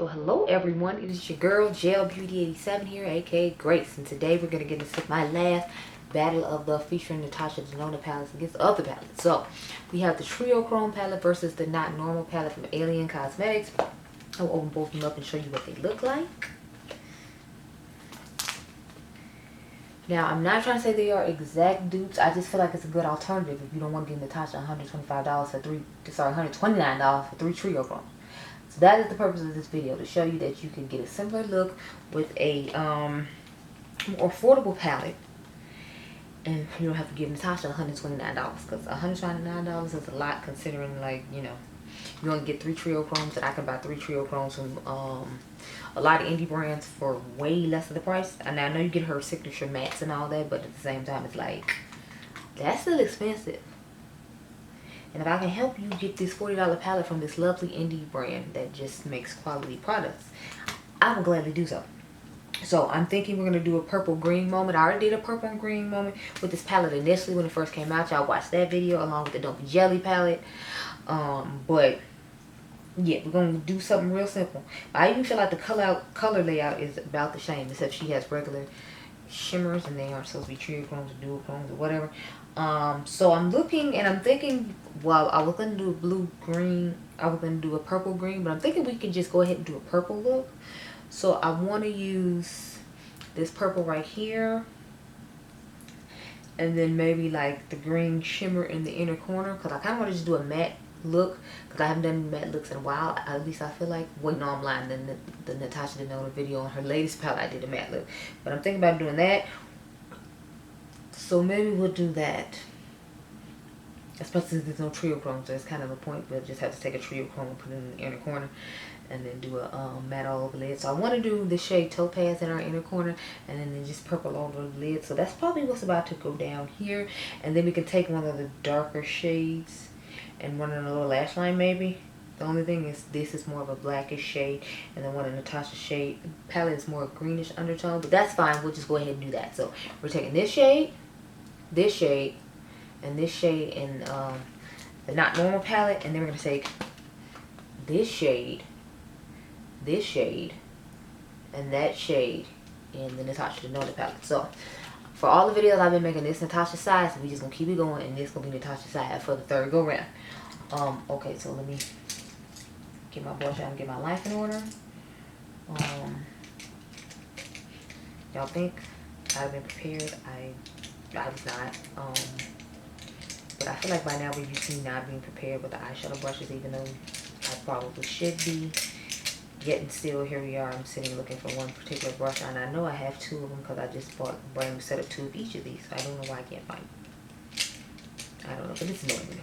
So hello everyone, it is your girl Gel Beauty 87 here, aka Grace, and today we're gonna get into my last battle of the featuring Natasha Denona palettes against other palettes. So we have the Triochrome palette versus the Not Normal palette from Mented Cosmetics. I'll open both of them up and show you what they look like. Now, I'm not trying to say they are exact dupes. I just feel like it's a good alternative if you don't want to give Natasha $125 for $129 for three Triochrome. So that is the purpose of this video, to show you that you can get a similar look with a more affordable palette, and you don't have to give Natasha $129, because $129 is a lot, considering, like, you know, you only get 3 Triochromes, and I can buy 3 Triochromes from a lot of indie brands for way less of the price. And I know you get her signature mattes and all that, but at the same time, it's like, that's still expensive. And if I can help you get this $40 palette from this lovely indie brand that just makes quality products, I will gladly do so. So I'm thinking we're going to do a purple green moment. I already did a purple and green moment with this palette initially when it first came out. Y'all watched that video along with the Don't Be Jelly palette. But yeah, we're going to do something real simple. I even feel like the color layout is about the same, except she has regular shimmers and they aren't supposed to be triochromes or duochromes or whatever. So I'm looking and I'm thinking, well, I was going to do a blue green, I was going to do a purple green, but I'm thinking we can just go ahead and do a purple look. So I want to use this purple right here, and then maybe like the green shimmer in the inner corner, because I kind of want to just do a matte look, because I haven't done matte looks in a while. At least I feel like, wait, no, I'm lying. The Natasha Denona video on her latest palette, I did a matte look, but I'm thinking about doing that. So maybe we'll do that, especially since there's no Triochrome, so it's kind of a point. We'll just have to take a Triochrome and put it in the inner corner, and then do a matte all over the lid. So I want to do the shade Topaz in our inner corner, and then just purple all over the lid. So that's probably what's about to go down here, and then we can take one of the darker shades and run in a little lash line maybe. The only thing is this is more of a blackish shade, and then one of Natasha's shade palette is more greenish undertone, but that's fine. We'll just go ahead and do that. So we're taking this shade, and this shade in the Not Normal palette, and then we're going to take this shade, and that shade in the Natasha Denona palette. So for all the videos I've been making, this Natasha side, so we just going to keep it going, and this going to be Natasha side for the third go round. Okay, so let me get my brush out and get my life in order. Y'all think I've been prepared? I was not. But I feel like by now we're used to me not being prepared with the eyeshadow brushes, even though I probably should be. Yet and still, here we are. I'm sitting looking for one particular brush, and I know I have 2 of them because I just bought a brand new set of 2 of each of these. So I don't know why I can't find them. I don't know, but it's annoying me.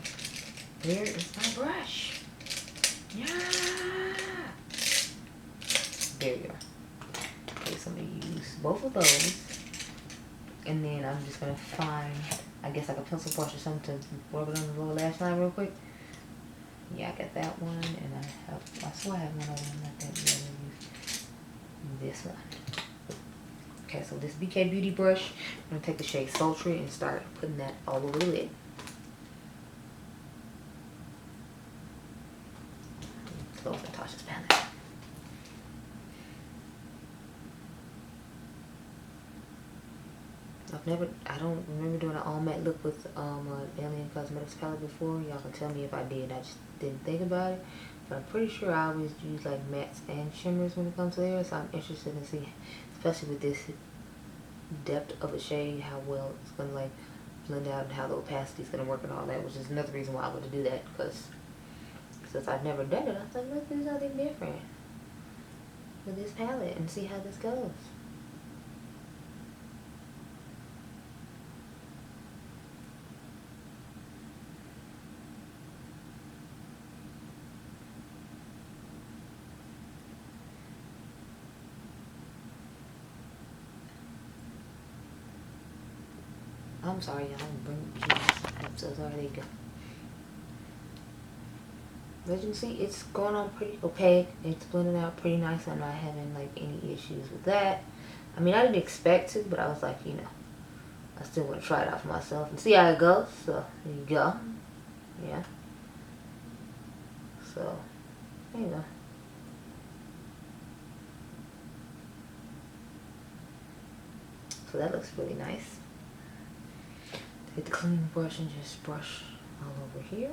Where is my brush? Yeah. There we are. Okay, so I'm going to use both of those. And then I'm just going to find, I guess, like a pencil brush or something to rub it on the lower lash line real quick. Yeah, I got that one, and I swear I have one other one like that. Yeah, I'm use this one. Okay, so this BK Beauty brush, I'm going to take the shade Sultry and start putting that all over the lid. Close Natasha's palette. I don't remember doing an all matte look with Mented Cosmetics palette before. Y'all can tell me if I did. I just didn't think about it. But I'm pretty sure I always use like mattes and shimmers when it comes to there. So I'm interested to see, especially with this depth of a shade, how well it's gonna like blend out and how the opacity is gonna work and all that. Which is another reason why I want to do that, because since I've never done it, I thought, let's do something different with this palette and see how this goes. I'm sorry, y'all. I'm so sorry. There you go. As you can see, it's going on pretty opaque. It's blending out pretty nice. I'm not having like any issues with that. I mean, I didn't expect to, but I was like, you know, I still want to try it out for myself and see how it goes. So there you go. Yeah. So there you go. So that looks really nice. Take the cleaning brush and just brush all over here.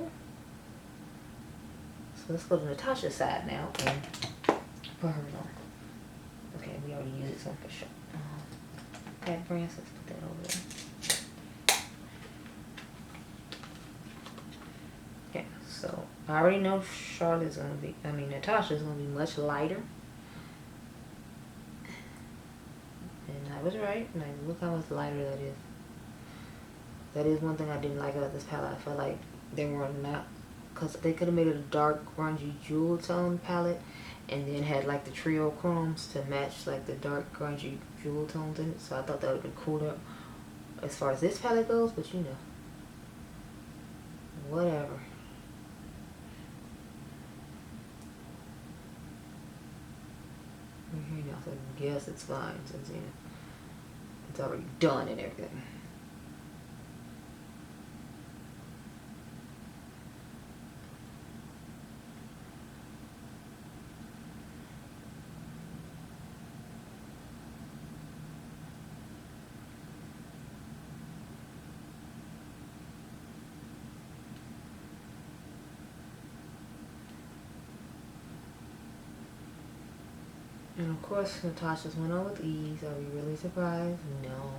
So let's go to Natasha's side now and put hers on. Okay, we already used this one for sure. That brand, so let's put that over there. Okay, so I already know Natasha's gonna be much lighter. And I was right. Like, look how much lighter that is. That is one thing I didn't like about this palette. I felt like they were not, because they could have made it a dark grungy jewel tone palette and then had like the Triochromes to match like the dark grungy jewel tones in it. So I thought that would have been cooler as far as this palette goes, but you know, whatever. We're here now, so I guess it's fine since, you know, it's already done and everything. And of course, Natasha's went on with ease. Are we really surprised? No.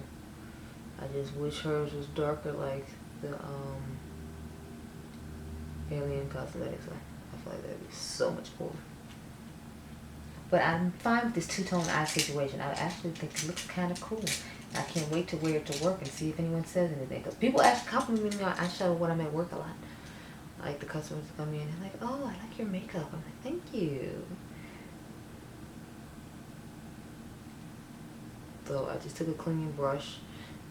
I just wish hers was darker like the Alien Cosmetics one. I feel like that would be so much cooler. But I'm fine with this two-tone eye situation. I actually think it looks kind of cool. I can't wait to wear it to work and see if anyone says anything. Because people actually compliment me on eyeshadow when I'm at work a lot. Like the customers come in and like, oh, I like your makeup. I'm like, thank you. So I just took a clean brush.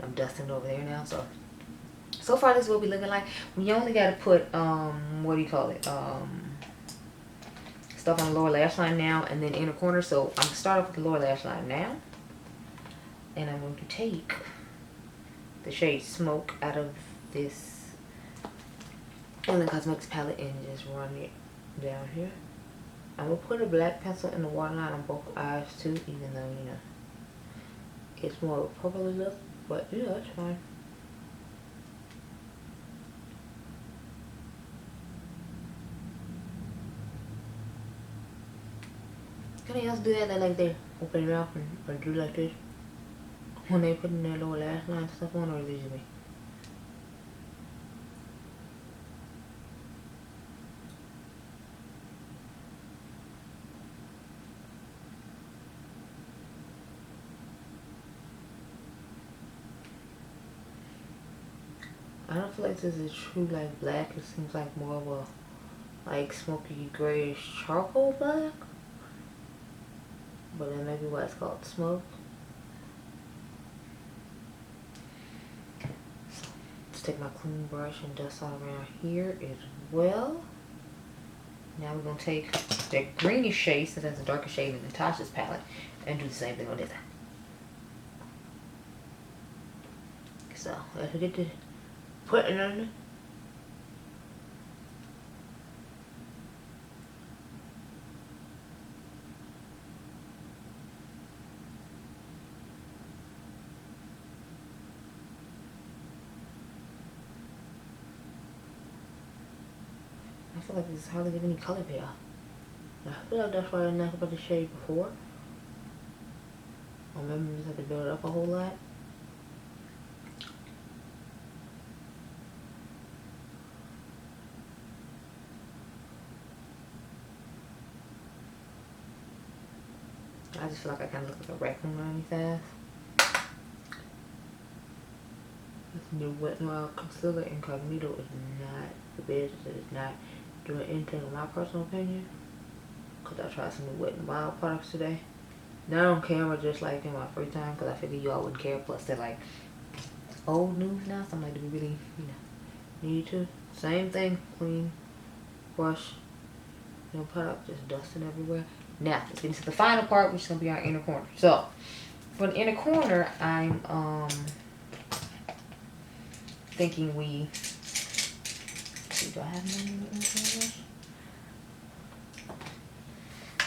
I'm dusting it over there now. So far this is what we looking like. We only got to put, what do you call it? Stuff on the lower lash line now and then inner corner. So I'm going to start off with the lower lash line now. And I'm going to take the shade Smoke out of this Mented Cosmetics palette and just run it down here. I'm going to put a black pencil in the waterline on both eyes too, even though, you know, it's more of a purpley look, but yeah, that's fine. Anyone else do that? They like they open it up or do like this when they put in their lower lash line stuff on, or is it just me? I don't feel like this is true like black. It seems like more of a like smoky grayish charcoal black. But then maybe why it's called smoke. So let's take my clean brush and dust all around here as well. Now we're going to take that greenish shade, since that's a darker shade in Natasha's palette, and do the same thing on this side. So let's get to putting on. I feel like this hardly give any color payoff. I feel like that's why I didn't know about the shade before. Or maybe we just have to build it up a whole lot. I just feel like I kind of look like a raccoon underneath that. This new Wet n Wild Concealer Incognito is not the best. It is not doing anything in my personal opinion. Because I tried some new Wet n Wild products today. Not on camera, just like in my free time. Because I figured you all wouldn't care. Plus they're like old news now. So I'm like, do we really, you know, need to? Same thing. Clean brush. No product. Just dusting everywhere. Now, let's get into the final part, which is going to be our inner corner. So, for the inner corner, I'm thinking we... Do I have any in the inner corner?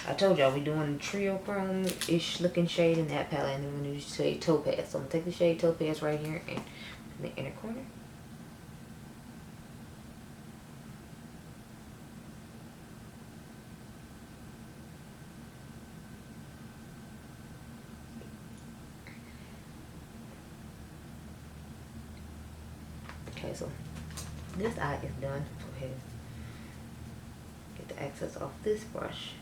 I told y'all we doing Triochrome-ish looking shade in that palette, and then we're going to use shade Topaz. So I'm going to take the shade Topaz right here and in the inner corner. Okay, so this eye is done. Go ahead and get the excess off this brush.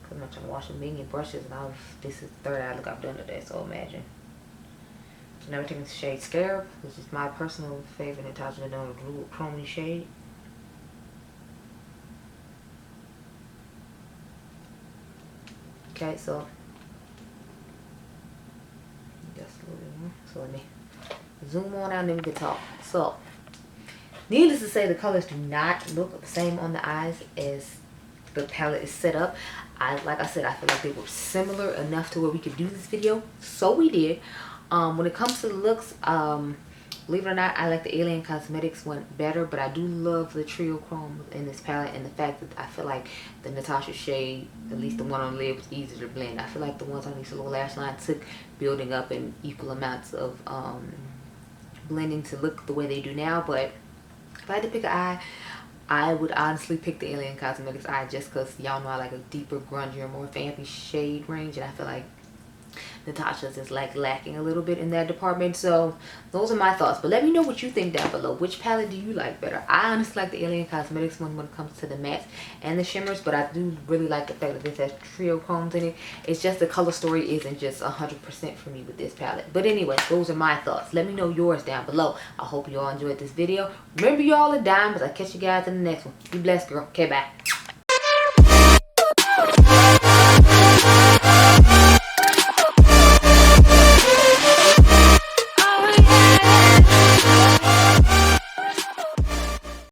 Because I'm not trying to wash a million brushes, and this is the third eye look I've done today, so imagine. So now we're taking the shade Scarab, which is my personal favorite Natasha Denona Chromey shade. Okay, so just a little bit more. So let me zoom on out and then we can talk. So, needless to say, the colors do not look the same on the eyes as the palette is set up. Like I said, I feel like they were similar enough to where we could do this video, so we did. When it comes to the looks, believe it or not, I like the Alien Cosmetics one better, but I do love the Triochrome in this palette, and the fact that I feel like the Natasha shade, at least the one on the lid, was easier to blend. I feel like the ones on these little lash line took building up in equal amounts of blending to look the way they do now. But if I had to pick an eye, I would honestly pick the Alien Cosmetics eye, just because y'all know I like a deeper, grungier, more vampy shade range, and I feel like Natasha's is like lacking a little bit in that department. So those are my thoughts, but let me know what you think down below. Which palette do you like better? I honestly like the Alien Cosmetics one when it comes to the mattes and the shimmers, but I do really like the fact that this has Triochromes in it. It's just the color story isn't just 100% for me with this palette. But anyway, those are my thoughts. Let me know yours down below. I hope you all enjoyed this video. Remember, you all are diamonds. I'll catch you guys in the next one. Be blessed, girl. Okay, bye.